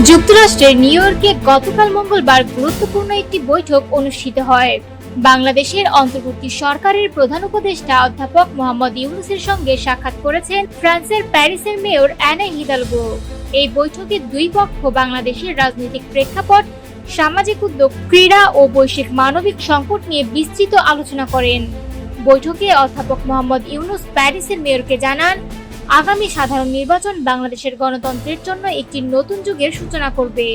যুক্তরাষ্ট্রের নিউ ইয়র্কে গতকাল মঙ্গলবার গুরুত্বপূর্ণ একটি বৈঠক অনুষ্ঠিত হয়। বাংলাদেশের অন্তর্বর্তী সরকারের প্রধান উপদেষ্টা অধ্যাপক মোহাম্মদ ইউনূসের সঙ্গে সাক্ষাৎ করেছেন ফ্রান্সের প্যারিসের মেয়র অ্যানে হিদালগো। এই বৈঠকে দুই পক্ষ বাংলাদেশের রাজনৈতিক প্রেক্ষাপট, সামাজিক উদ্যোগ, ক্রীড়া ও বৈশ্বিক মানবিক সংকট নিয়ে বিস্তৃত আলোচনা করেন। বৈঠকে অধ্যাপক মোহাম্মদ ইউনূস প্যারিসের মেয়রকে জানান, আগামী সাধারণ নির্বাচন বাংলাদেশের গণতন্ত্রের জন্য একটি নতুন যুগের সূচনা করবে।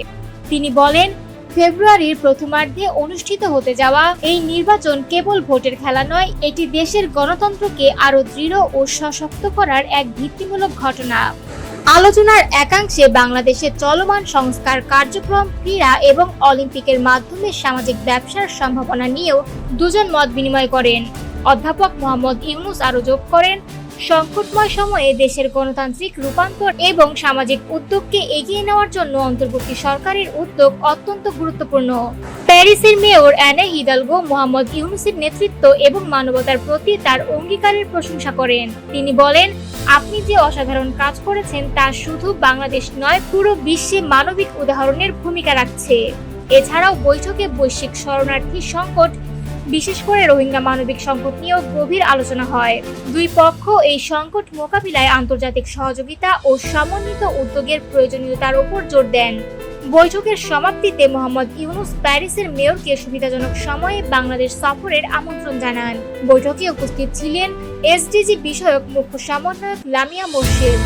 তিনি বলেন, ফেব্রুয়ারির প্রথমার্ধে অনুষ্ঠিত হতে যাওয়া এই নির্বাচন কেবল ভোটের খেলা নয়, এটি দেশের গণতন্ত্রকে আরও দৃঢ় ও সশক্ত করার এক ভিত্তিমূলক ঘটনা। আলোচনার একাংশে বাংলাদেশের চলমান সংস্কার কার্যক্রম, ক্রীড়া এবং অলিম্পিকের মাধ্যমে সামাজিক ব্যবসার সম্ভাবনা নিয়েও দুজন মত বিনিময় করেন। অধ্যাপক মোহাম্মদ ইউনূস আরও যোগ করেন, সংকটময় সময়ে দেশের গণতান্ত্রিক রূপান্তর এবং সামাজিক উদ্যোগকে এগিয়ে নেওয়ার জন্য অন্তর্বর্তী সরকারের উদ্যোগ অত্যন্ত গুরুত্বপূর্ণ। প্যারিসের মেয়র অ্যানে হিদালগো মোহাম্মদ ইউনূসের নেতৃত্ব এবং মানবতার প্রতি তার অঙ্গীকারের প্রশংসা করেন। তিনি বলেন, আপনি যে অসাধারণ কাজ করেছেন তা শুধু বাংলাদেশ নয়, পুরো বিশ্বে মানবিক উদাহরণের ভূমিকা রাখছে। এছাড়াও বৈঠকে বৈশ্বিক শরণার্থী সংকট, বিশেষ করে রোহিঙ্গা মানবিক সংকট নিয়েও গভীর আলোচনা হয়। দুই পক্ষ এই সংকট মোকাবিলায় আন্তর্জাতিক সহযোগিতা ও সমন্বিত উদ্যোগের প্রয়োজনীয়তার উপর জোর দেন। বৈঠকের সমাপ্তিতে মোহাম্মদ ইউনূস প্যারিসের মেয়রকে সুবিধাজনক সময়ে বাংলাদেশ সফরের আমন্ত্রণ জানান। বৈঠকে উপস্থিত ছিলেন এসডিজি বিষয়ক মুখ্য সমন্বয়ক লামিয়া মোর্শেদ।